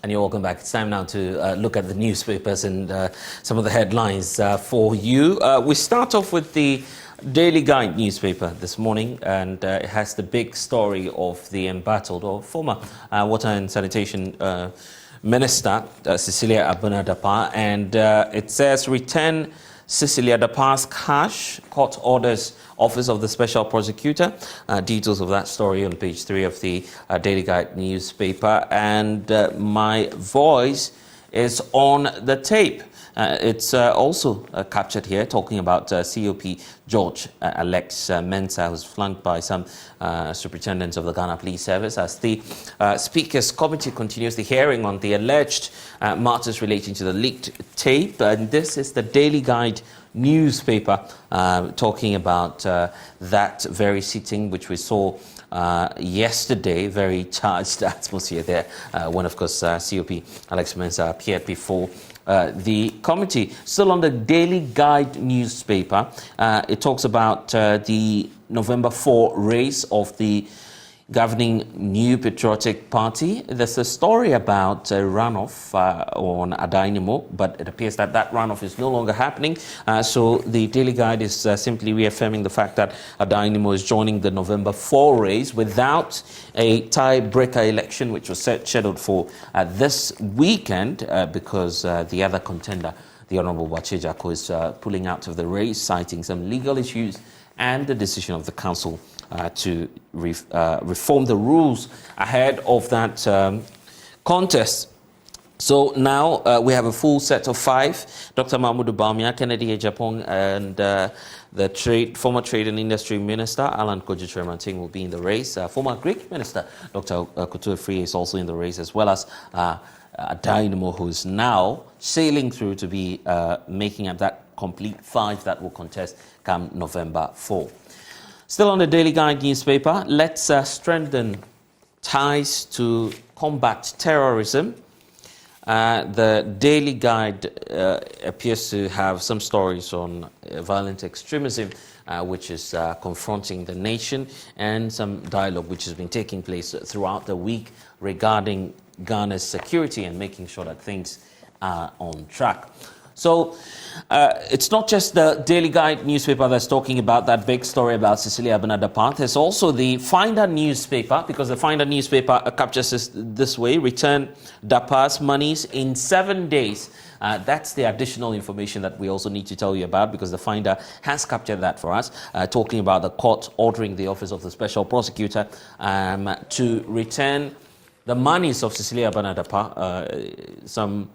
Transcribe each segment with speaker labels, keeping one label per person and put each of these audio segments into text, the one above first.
Speaker 1: And you're welcome back. It's time now to look at the newspapers and some of the headlines for you. We start off with the Daily Guide newspaper this morning, and it has the big story of the embattled or former Water and Sanitation Minister, Cecilia Dapaahs, and it says, return Cecilia Dapaahs cash, court orders Office of the Special Prosecutor. Details of that story on page 3 of the Daily Guide newspaper. And my voice is on the tape. It's also captured here, talking about COP George Alex Mensah, who's flanked by some superintendents of the Ghana Police Service, as the Speaker's Committee continues the hearing on the alleged matters relating to the leaked tape. And this is the Daily Guide newspaper talking about that very sitting, which we saw yesterday. Very charged atmosphere there when, of course, COP Alex Mensah appeared before the committee. Still on the Daily Guide newspaper, it talks about the November 4 race of the governing New Patriotic Party. There's a story about a runoff on Adainimo, but it appears that that runoff is no longer happening. So the Daily Guide is simply reaffirming the fact that Adainimo is joining the November 4 race without a tiebreaker election, which was scheduled for this weekend because the other contender, the Honorable Wachejako, is pulling out of the race, citing some legal issues and the decision of the council to reform the rules ahead of that contest. So now we have a full set of 5. Dr. Mahmoud Bawumia, Kennedy Ejapong, and the former Trade and Industry Minister, Alan Kojo-Tremanting, will be in the race. Former Greek Minister, Dr. Kutu Free, is also in the race, as well as Adainimo, who is now sailing through to be making up that complete 5 that will contest come November 4. Still on the Daily Guide newspaper, let's strengthen ties to combat terrorism. The Daily Guide appears to have some stories on violent extremism, which is confronting the nation, and some dialogue which has been taking place throughout the week regarding Ghana's security and making sure that things are on track. So it's not just the Daily Guide newspaper that's talking about that big story about Cecilia Dapaahs. There's also the Finder newspaper, because the Finder newspaper captures this way: return Dapaahs monies in 7 days. That's the additional information that we also need to tell you about, because the Finder has captured that for us, talking about the court ordering the Office of the Special Prosecutor to return the monies of Cecilia Dapaahs, some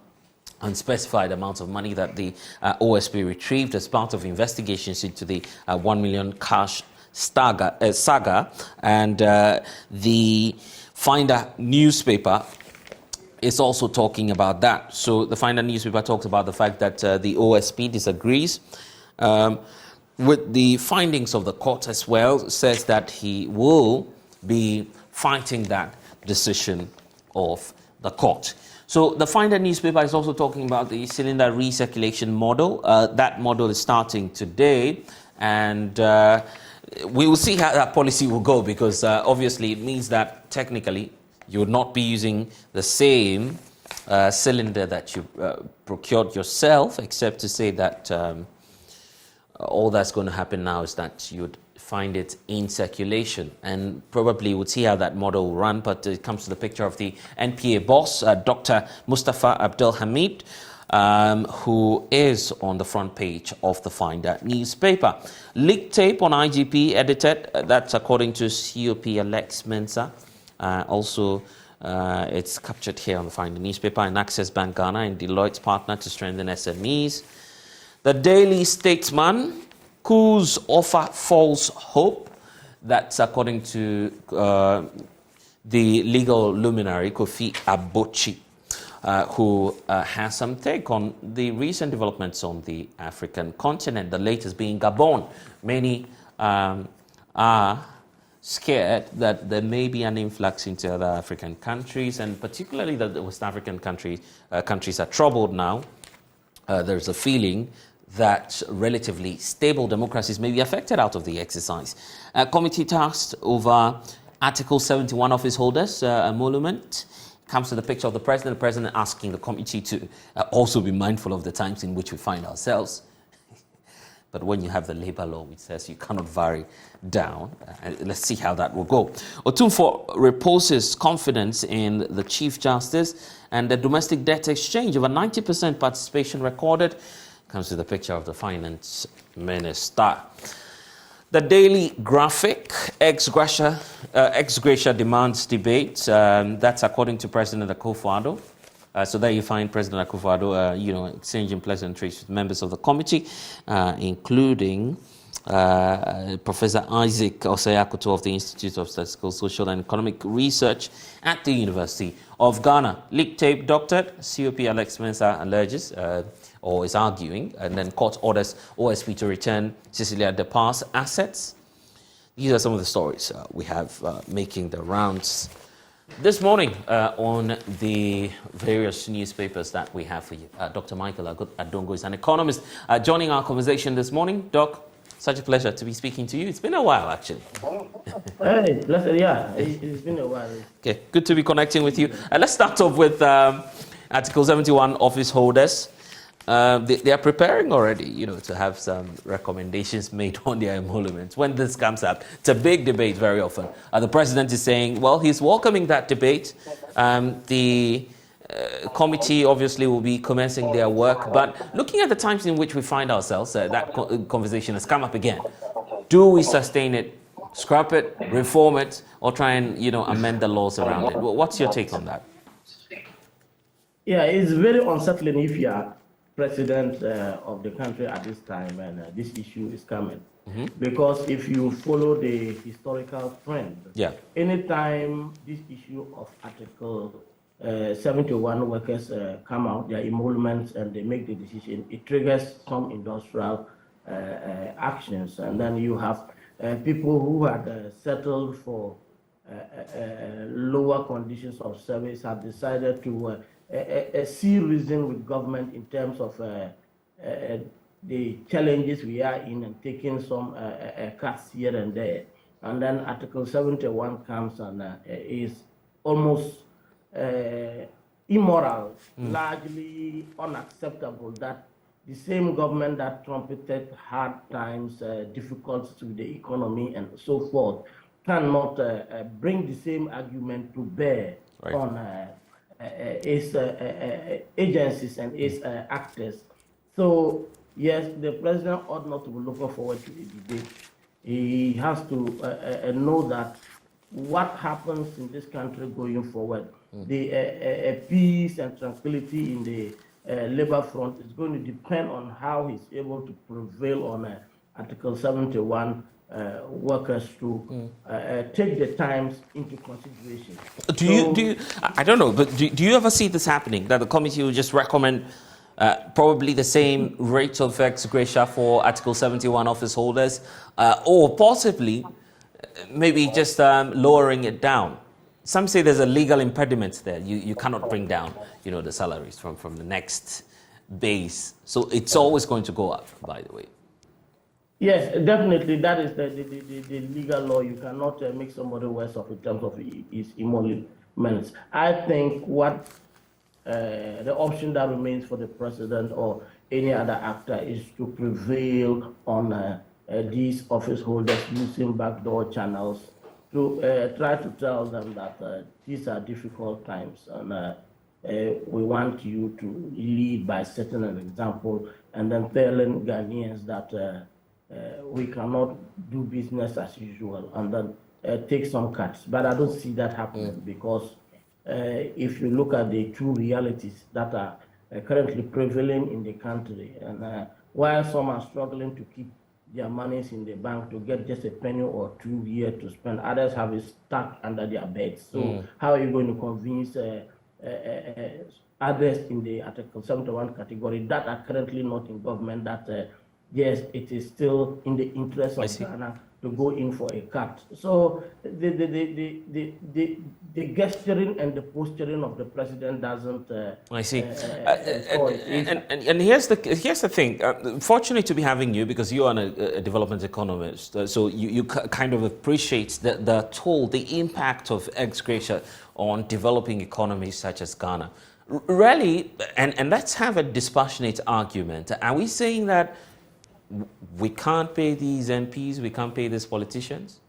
Speaker 1: unspecified amounts of money that the OSP retrieved as part of investigations into the 1 million cash saga. And the Finder newspaper is also talking about that. So the Finder newspaper talks about the fact that the OSP disagrees with the findings of the court as well, says that he will be fighting that decision of the court. So the Finder newspaper is also talking about the cylinder recirculation model. That model is starting today, and we will see how that policy will go, because obviously it means that technically you would not be using the same cylinder that you procured yourself, except to say that all that's going to happen now is that you would find it in circulation, and probably we'll see how that model will run. But it comes to the picture of the NPA boss, Dr. Mustafa Abdul Hamid, who is on the front page of the Finder newspaper. Leaked tape on IGP edited, that's according to COP Alex Mensah. Also, it's captured here on the Finder newspaper. And Access Bank Ghana and Deloitte's partner to strengthen SMEs. The Daily Statesman, coups offer false hope. That's according to the legal luminary Kofi Abochi, who has some take on the recent developments on the African continent, the latest being Gabon. Many are scared that there may be an influx into other African countries, and particularly that the West African countries are troubled now. There's a feeling that relatively stable democracies may be affected out of the exercise. A committee tasked over Article 71 office holders, emolument, comes to the picture of the president asking the committee to also be mindful of the times in which we find ourselves. But when you have the labor law which says you cannot vary down, let's see how that will go. Otumfuo reposes confidence in the Chief Justice and the domestic debt exchange. Over 90% participation recorded. Comes to the picture of the Finance Minister. The Daily Graphic, ex gratia demands debate. That's according to President Akufo-Addo. So there you find President Akufo-Addo, exchanging pleasantries with members of the committee, including Professor Isaac Osayakuto of the Institute of Statistical, Social and Economic Research at the University of Ghana. Leak tape doctored, COP Alex Mensah alleges, or is arguing, and then court orders OSP to return Cecilia Dapaahs assets. These are some of the stories we have making the rounds this morning on the various newspapers that we have for you. Dr. Michael Adongo is an economist joining our conversation this morning. Doc, such a pleasure to be speaking to you. It's been a while, actually.
Speaker 2: Hey, yeah, it's been a while.
Speaker 1: Okay, good to be connecting with you. Let's start off with Article 71 office holders. They are preparing already, to have some recommendations made on their emoluments. When this comes up, it's a big debate very often. The president is saying, well, he's welcoming that debate. The committee obviously will be commencing their work. But looking at the times in which we find ourselves, that conversation has come up again. Do we sustain it, scrap it, reform it, or try and, amend the laws around it? What's your take on that?
Speaker 2: Yeah, it's very unsettling if you are president of the country at this time and this issue is coming. Mm-hmm. Because if you follow the historical trend, anytime this issue of Article 71 workers come out, their emoluments, and they make the decision, it triggers some industrial actions. And then you have people who had settled for lower conditions of service have decided to see reason with government in terms of the challenges we are in and taking some cuts here and there. And then Article 71 comes and is almost immoral, largely unacceptable that the same government that trumpeted hard times, difficulties with the economy and so forth, cannot bring the same argument to bear on its agencies and its actors. So, yes, the president ought not to be looking forward to a debate. He has to know that what happens in this country going forward, the peace and tranquility in the labor front is going to depend on how he's able to prevail on Article 71 workers to take the times into consideration.
Speaker 1: Do you? I don't know, but do you ever see this happening, that the committee will just recommend probably the same rate of ex gratia for Article 71 office holders, or possibly maybe just lowering it down? Some say there's a legal impediment there. You cannot bring down, the salaries from the next base. So it's always going to go up, by the way.
Speaker 2: Yes, definitely. That is the legal law. You cannot make somebody worse off in terms of his emoluments. I think what the option that remains for the president or any other actor is to prevail on these office holders using backdoor channels to try to tell them that these are difficult times and we want you to lead by setting an example, and then telling Ghanaians that we cannot do business as usual and then take some cuts. But I don't see that happening because if you look at the true realities that are currently prevailing in the country, and while some are struggling to keep their monies in the bank to get just a penny or two here to spend, others have it stuck under their beds. So how are you going to convince others in the Article 71 category that are currently not in government that yes, it is still in the interest of Ghana to go in for a cut. So the gesturing and the posturing of the president doesn't
Speaker 1: I see.
Speaker 2: and
Speaker 1: here's the thing. Fortunate to be having you because you are a development economist. So you kind of appreciate the toll, the impact of ex gratia on developing economies such as Ghana. Really, and let's have a dispassionate argument. Are we saying that we can't pay these MPs, we can't pay these politicians?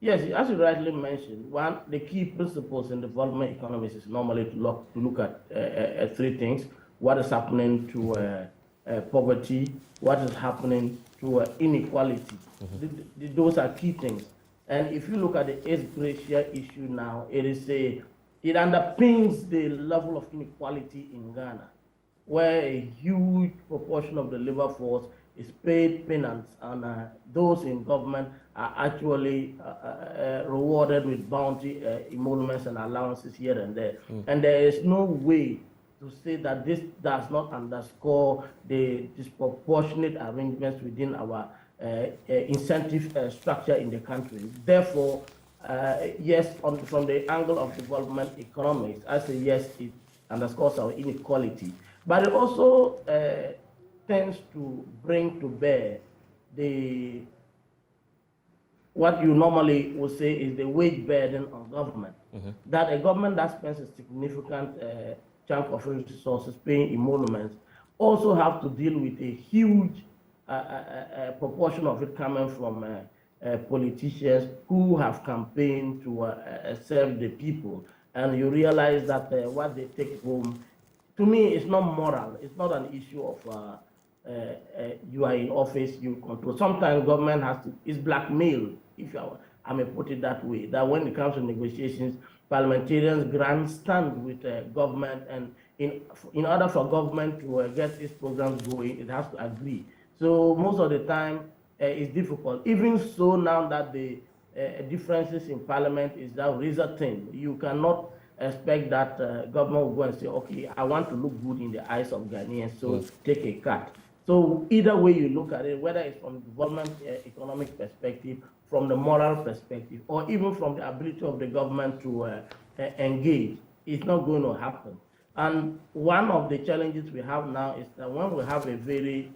Speaker 2: Yes, as you rightly mentioned, one the key principles in development economies is normally to look at three things: what is happening to poverty, what is happening to inequality. Those are key things. And if you look at the ex gratia issue now, it underpins the level of inequality in Ghana, where a huge proportion of the labor force is paid peanuts, and those in government are actually rewarded with bounty emoluments and allowances here and there. And there is no way to say that this does not underscore the disproportionate arrangements within our incentive structure in the country. Therefore, yes, from the angle of development economics, I say yes, it underscores our inequality. But it also tends to bring to bear what you normally would say is the wage burden on government. That a government that spends a significant chunk of resources paying emoluments also have to deal with a huge proportion of it coming from politicians who have campaigned to serve the people. And you realize that what they take home, to me, it's not moral. It's not an issue of you are in office, you control. Sometimes government is blackmail, if I may put it that way. That when it comes to negotiations, parliamentarians grandstand with government, and in order for government to get these programs going, it has to agree. So most of the time, it's difficult. Even so, now that the differences in parliament is that razor thin, you cannot expect that government will go and say, okay, I want to look good in the eyes of Ghanaians, so take a cut. So either way you look at it, whether it's from development economic perspective, from the moral perspective, or even from the ability of the government to engage, it's not going to happen. And one of the challenges we have now is that when we have a very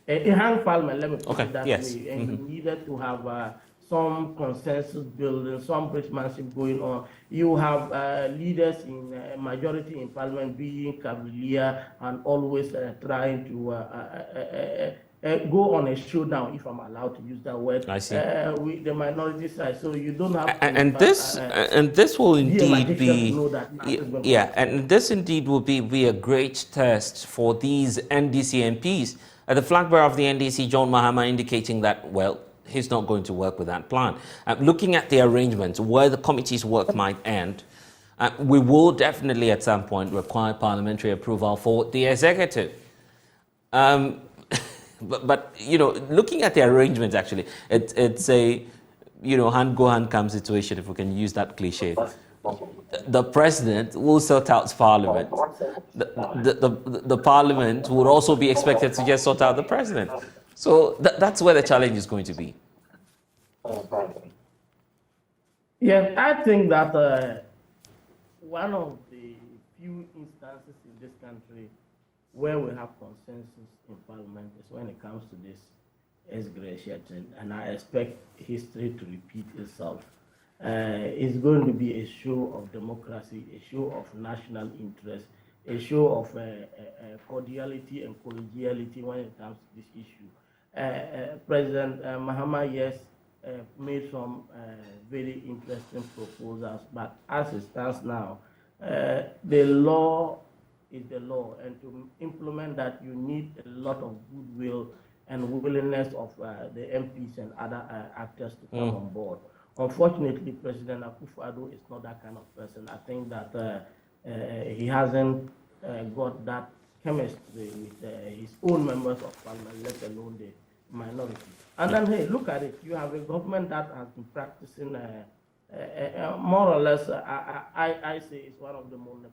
Speaker 2: a hung parliament, let me put it that way, and we needed to have some consensus building, some bridgemanship going on. You have leaders in majority in parliament being cavalier and always trying to go on a showdown, if I'm allowed to use that word, with the minority side. So you don't have to,
Speaker 1: and this will indeed be and this indeed will be a great test for these NDC MPs. The flag bearer of the NDC, John Mahama, indicating that, well, he's not going to work with that plan. Looking at the arrangements, where the committee's work might end, we will definitely at some point require parliamentary approval for the executive. But you know, looking at the arrangements, actually, it's a, you know, hand-go-hand come situation, if we can use that cliche. The president will sort out parliament. The parliament would also be expected to just sort out the president. So that's where the challenge is going to be.
Speaker 2: Yes, I think that one of the few instances in this country where we have consensus in parliament is when it comes to this ex gratia thing, and I expect history to repeat itself. It's going to be a show of democracy, a show of national interest, a show of cordiality and collegiality when it comes to this issue. President Mahama, yes, made some very interesting proposals, but as it stands now, the law is the law, and to implement that, you need a lot of goodwill and willingness of the MPs and other actors to come on board. Unfortunately, President Akufo-Addo is not that kind of person. I think that he hasn't got that chemistry with his own members of parliament, let alone the minority. And then, hey, look at it. You have a government that has been practicing more or less, I say it's one of the most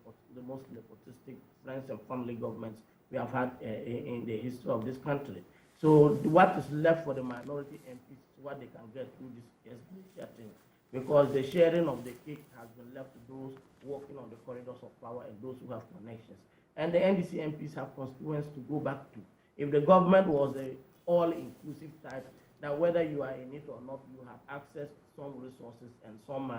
Speaker 2: nepotistic friends and family governments we have had in the history of this country. So what is left for the minority MPs is what they can get through this glacier thing, because the sharing of the cake has been left to those working on the corridors of power and those who have connections. And the NDC MPs have constituents to go back to. If the government was a all-inclusive type, that whether you are in it or not, you have access to some resources and some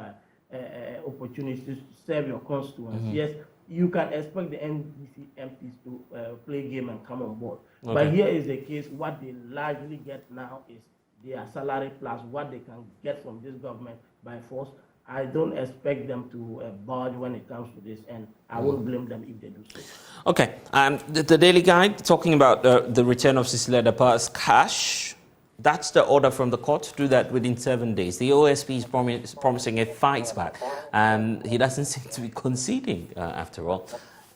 Speaker 2: opportunities to serve your constituents. Yes, you can expect the NDC MPs to play game and come on board. Okay. But here is the case: what they largely get now is their salary plus what they can get from this government by force. I don't expect them to budge when it comes to this, and I won't blame them if they do so.
Speaker 1: Okay, and the Daily Guide talking about the return of Cecilia Dapaahs cash. That's the order from the court to do that within 7 days. The OSP is promising a fight back, and he doesn't seem to be conceding after all.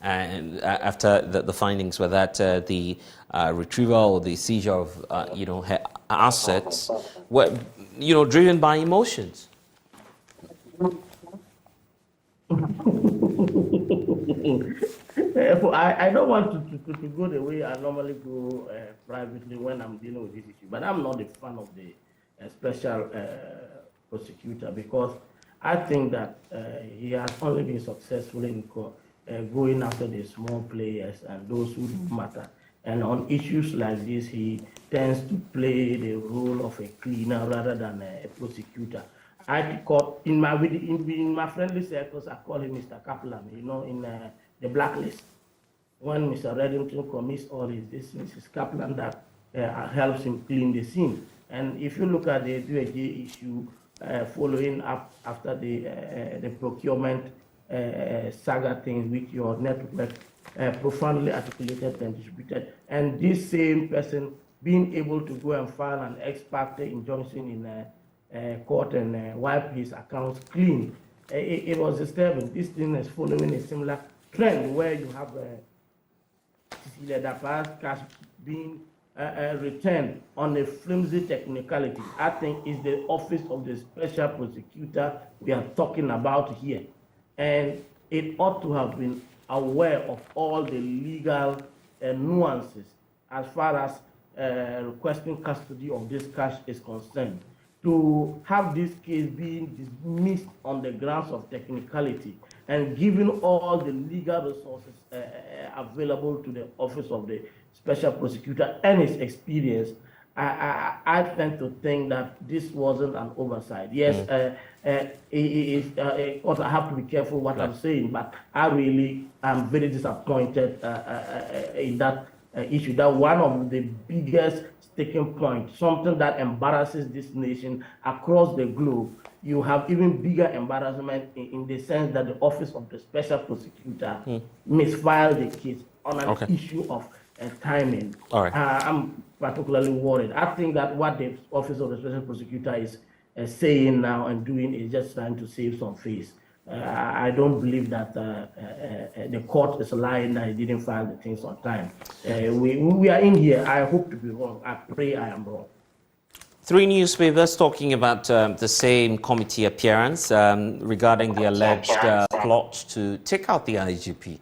Speaker 1: And after the findings were that the retrieval or the seizure of her assets were driven by emotions.
Speaker 2: I don't want to go the way I normally go privately when I'm dealing with this issue, but I'm not a fan of the special prosecutor, because I think that he has only been successful in going after the small players and those who don't matter. And on issues like this, he tends to play the role of a cleaner rather than a prosecutor. I call in my friendly circles, I call him Mr. Kaplan. In the blacklist, when Mr. Reddington commits all this, Mrs. Kaplan that helps him clean the scene. And if you look at the DOJ issue following up after the procurement saga thing, which your network profoundly articulated and distributed, and this same person being able to go and file an ex parte injunction in court and wipe his accounts clean, it was disturbing. This thing is following a similar trend where you have Cecilia Dapaahs cash being returned on a flimsy technicality. I think it's the office of the special prosecutor we are talking about here, and it ought to have been aware of all the legal nuances as far as requesting custody of this cash is concerned. To have this case being dismissed on the grounds of technicality and given all the legal resources available to the office of the special prosecutor and his experience, I tend to think that this wasn't an oversight. Yes, I have to be careful what I'm saying, but I really am very disappointed in that issue. That one of the biggest sticking point, something that embarrasses this nation across the globe. You have even bigger embarrassment in the sense that the office of the special prosecutor misfiled the case on an issue of timing.
Speaker 1: All right.
Speaker 2: I'm particularly worried. I think that what the office of the special prosecutor is saying now and doing is just trying to save some face. I don't believe that the court is lying that he didn't file the things on time. We are in here. I hope to be wrong. I pray I am wrong.
Speaker 1: 3 newspapers talking about the same committee appearance regarding the alleged plot to take out the IGP.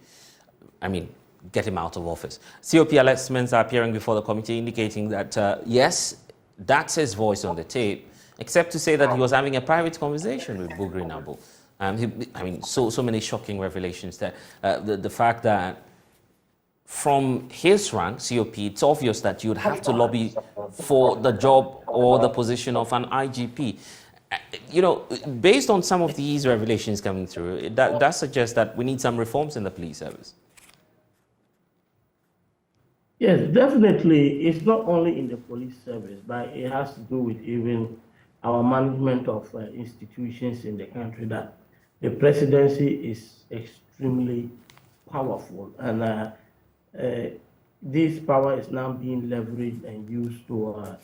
Speaker 1: I mean, get him out of office. COP assessments are appearing before the committee indicating that, yes, that's his voice on the tape, except to say that he was having a private conversation with Bugri Nabu. So many shocking revelations there. The fact that from his rank, COP, it's obvious that you'd have to lobby for the job or the position of an IGP. Based on some of these revelations coming through, that suggests that we need some reforms in the police service.
Speaker 2: Yes, definitely. It's not only in the police service, but it has to do with even our management of institutions in the country, that the presidency is extremely powerful, and this power is now being leveraged and used to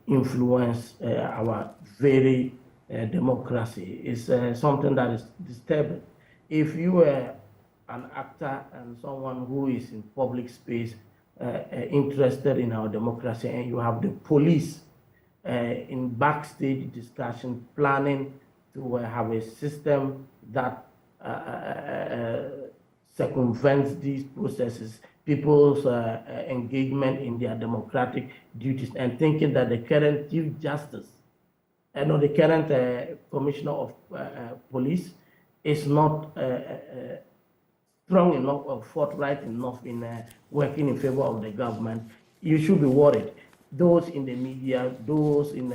Speaker 2: influence our very democracy. It's something that is disturbing. If you were an actor and someone who is in public space interested in our democracy, and you have the police in backstage discussion planning to have a system that circumvents these processes, people's engagement in their democratic duties, and thinking that the current Chief Justice, the current Commissioner of Police is not strong enough or forthright enough in working in favor of the government, you should be worried. Those in the media, those in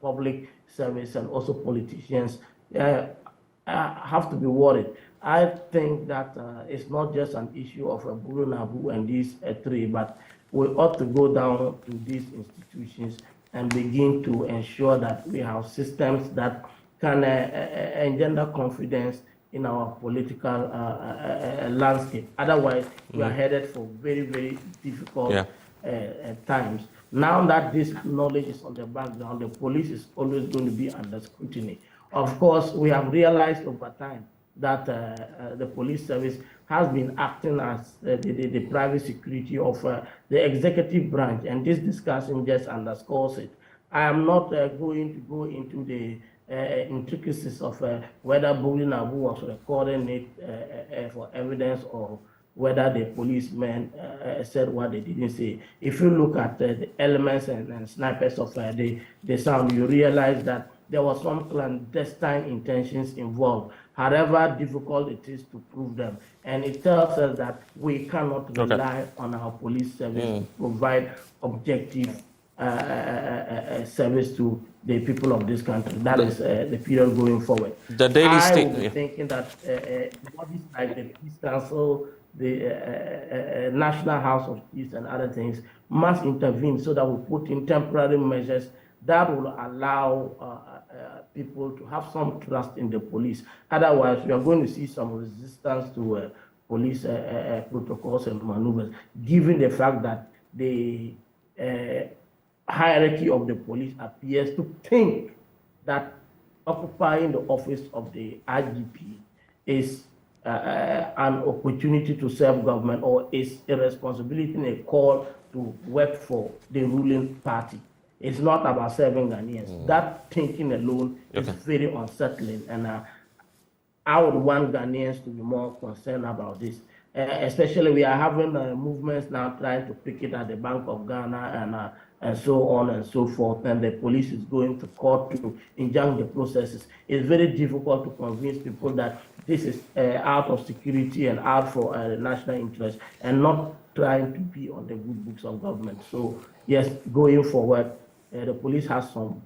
Speaker 2: public service, and also politicians have to be worried. I think that it's not just an issue of Buru Nabu and these three, but we ought to go down to these institutions and begin to ensure that we have systems that can engender confidence in our political landscape. Otherwise, we are headed for very, very difficult times. Now that this knowledge is on the background, the police is always going to be under scrutiny. Of course, we have realized over time that the police service has been acting as the private security of the executive branch, and this discussion just underscores it. I am not going to go into the intricacies of whether Buri Nabu was recording it for evidence or whether the policemen said what they didn't say. If you look at the elements and snipers of the sound, you realize that there was some clandestine intentions involved, however difficult it is to prove them. And it tells us that we cannot rely on our police service to provide objective service to the people of this country. That is the period going forward.
Speaker 1: The Daily State.
Speaker 2: I will be thinking that bodies like the Peace Council, the National House of Peace, and other things must intervene so that we put in temporary measures that will allow people to have some trust in the police. Otherwise, we are going to see some resistance to police protocols and maneuvers, given the fact that the hierarchy of the police appears to think that occupying the office of the IGP is an opportunity to serve government, or is a responsibility and a call to work for the ruling party. It's not about serving Ghanaians. That thinking alone is very unsettling, and I would want Ghanaians to be more concerned about this. Especially, we are having movements now trying to pick it at the Bank of Ghana and so on and so forth, and the police is going to court to injunct the processes. It's very difficult to convince people that this is out of security and out for national interest, and not trying to be on the good books of government. So yes, going forward, the police has some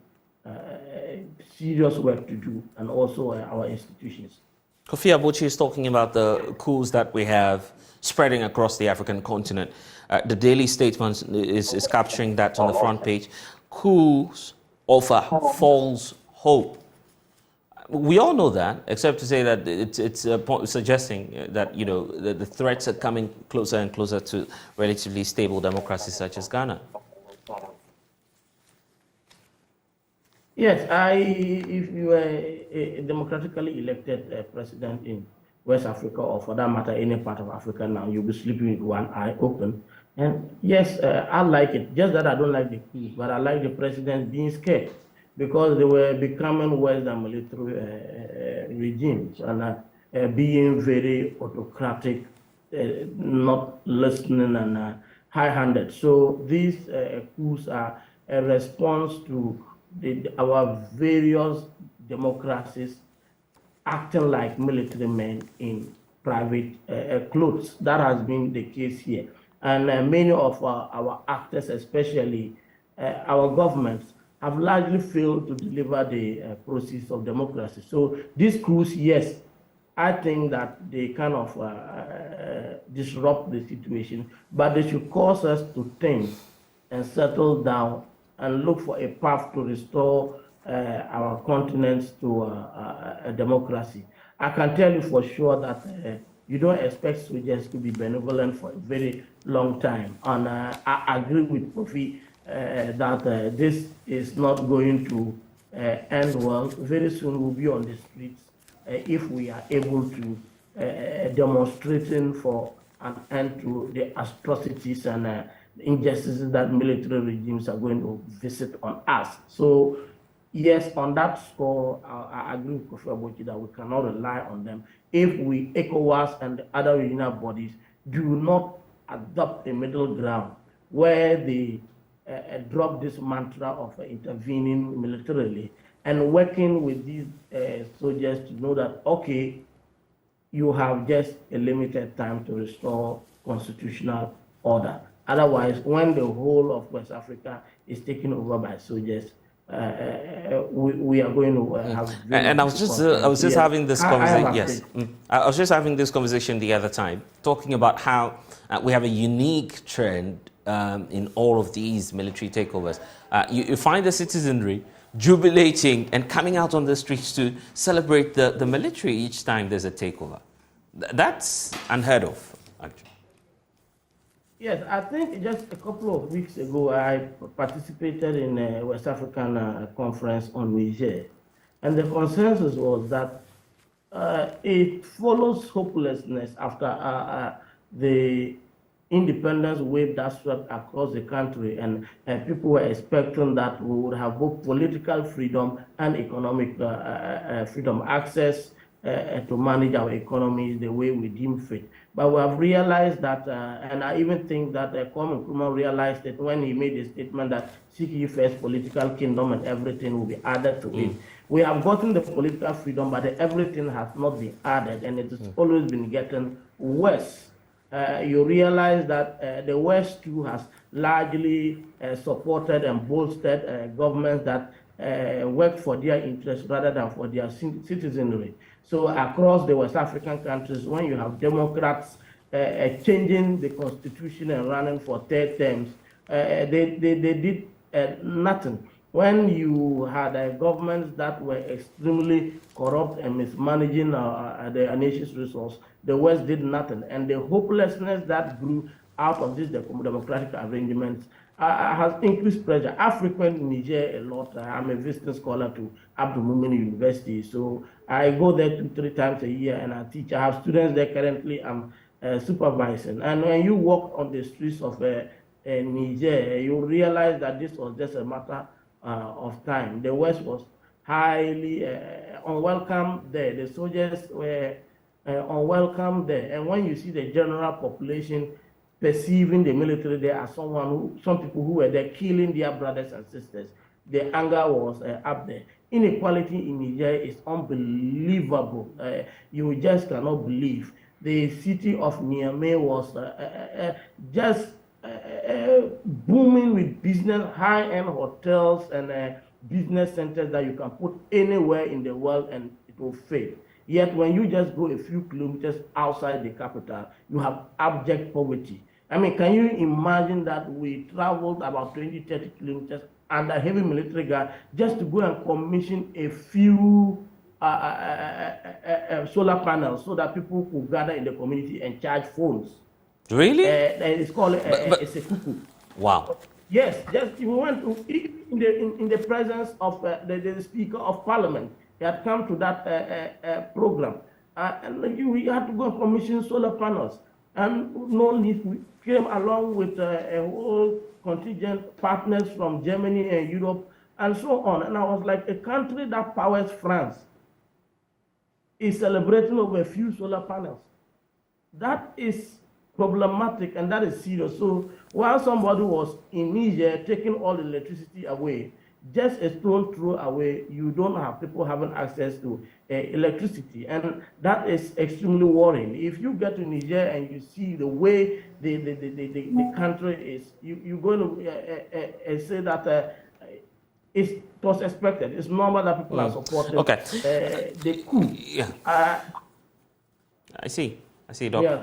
Speaker 2: serious work to do, and also our institutions.
Speaker 1: Kofi Abuchi is talking about the coups that we have spreading across the African continent. The Daily Statesman is capturing that on the front page. Coups offer false hope. We all know that, except to say that it's suggesting that the threats are coming closer and closer to relatively stable democracies such as Ghana.
Speaker 2: Yes, if you were a democratically elected president in West Africa, or for that matter, any part of Africa now, you'll be sleeping with one eye open. And yes, I like it. Just that I don't like the coup, but I like the president being scared, because they were becoming worse than military regimes, and being very autocratic, not listening, and high-handed. So these coups are a response to our various democracies acting like military men in private clothes. That has been the case here. And many of our actors, especially our governments, have largely failed to deliver the process of democracy. So these coups, yes, I think that they kind of disrupt the situation, but they should cause us to think and settle down and look for a path to restore our continents to a democracy. I can tell you for sure that you don't expect soldiers to be benevolent for a very long time. And I agree with Kofi that this is not going to end well. Very soon we'll be on the streets if we are able to demonstrating for an end to the atrocities and injustices that military regimes are going to visit on us. So yes, on that score, I agree with Kofi Abuchi that we cannot rely on them if we, ECOWAS and the other regional bodies, do not adopt a middle ground where they drop this mantra of intervening militarily and working with these soldiers to know that, okay, you have just a limited time to restore constitutional order. Otherwise, when the whole of West Africa is taken over by soldiers, we are going to have.
Speaker 1: And I was just having this conversation. Yes, I was just having this conversation the other time, talking about how we have a unique trend in all of these military takeovers. You find the citizenry jubilating and coming out on the streets to celebrate the military each time there's a takeover. That's unheard of, actually.
Speaker 2: Yes, I think just a couple of weeks ago, I participated in a West African conference on Niger. And the consensus was that it follows hopelessness after the independence wave that swept across the country, and people were expecting that we would have both political freedom and economic freedom, access to manage our economies the way we deem fit. But we have realized that, and I even think that Kwame Nkrumah realized it when he made a statement that seek ye first political kingdom and everything will be added to it. We have gotten the political freedom, but everything has not been added, and it has always been getting worse. You realize that the West too has largely supported and bolstered governments that work for their interests rather than for their citizenry. So across the West African countries, when you have Democrats changing the constitution and running for third terms, they did nothing. When you had governments that were extremely corrupt and mismanaging the nation's resource, the West did nothing. And the hopelessness that grew out of these democratic arrangements has increased pressure. I frequent Niger a lot. I'm a visiting scholar to Abdul Mumini University. So I go there 2-3 times a year and I teach. I have students there currently. I'm supervising. And when you walk on the streets of Niger, you realize that this was just a matter of time. The West was highly unwelcome there. The soldiers were unwelcome there. And when you see the general population perceiving the military there as some people who were there killing their brothers and sisters, the anger was up there. Inequality in Niger is unbelievable. You just cannot believe. The city of Niamey was just booming with business, high-end hotels and business centers that you can put anywhere in the world and it will fail. Yet when you just go a few kilometers outside the capital, you have abject poverty. I mean, can you imagine that we traveled about 20-30 kilometers under heavy military guard just to go and commission a few solar panels so that people could gather in the community and charge phones?
Speaker 1: Really?
Speaker 2: It's called a sekuku.
Speaker 1: Wow.
Speaker 2: Yes, just we went in the presence of the Speaker of Parliament. He had come to that program, and we had to go and commission solar panels. And no need, we came along with a whole contingent partners from Germany and Europe and so on. And I was like, a country that powers France is celebrating over a few solar panels. That is problematic and that is serious. So while somebody was in Niger taking all the electricity away, just a stone throw away, you don't have people having access to electricity, and that is extremely worrying. If you get to Niger and you see the way the country is, you're going to say that it was expected. It's normal that people are supporting the coup.
Speaker 1: Yeah. I see, Doc.
Speaker 2: Yeah.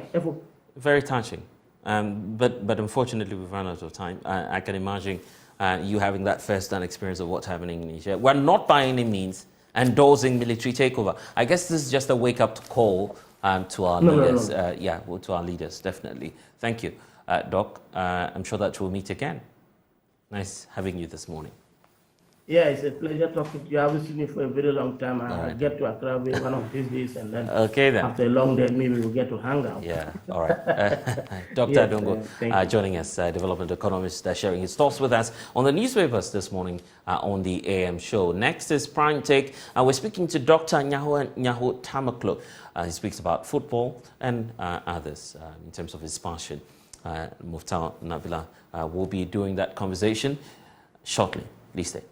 Speaker 1: Very touching. But unfortunately, we've run out of time. I can imagine you having that first-hand experience of what's happening in Niger. We're not by any means endorsing military takeover. I guess this is just a wake-up call to our leaders. No. To our leaders, definitely. Thank you, Doc. I'm sure that we'll meet again. Nice having you this morning.
Speaker 2: Yeah, it's a pleasure talking to you. I haven't seen you for a very long time. I'll get to Accra one of these days, and then after a long day, maybe we'll get to hang out.
Speaker 1: Yeah, all right. Dr. Adongo joining us, development economist, sharing his thoughts with us on the newspapers this morning on the AM show. Next is Prime Take. We're speaking to Dr. Nyaho Tamaklo. He speaks about football and others in terms of his passion. Muftar Nabila will be doing that conversation shortly. Please stay.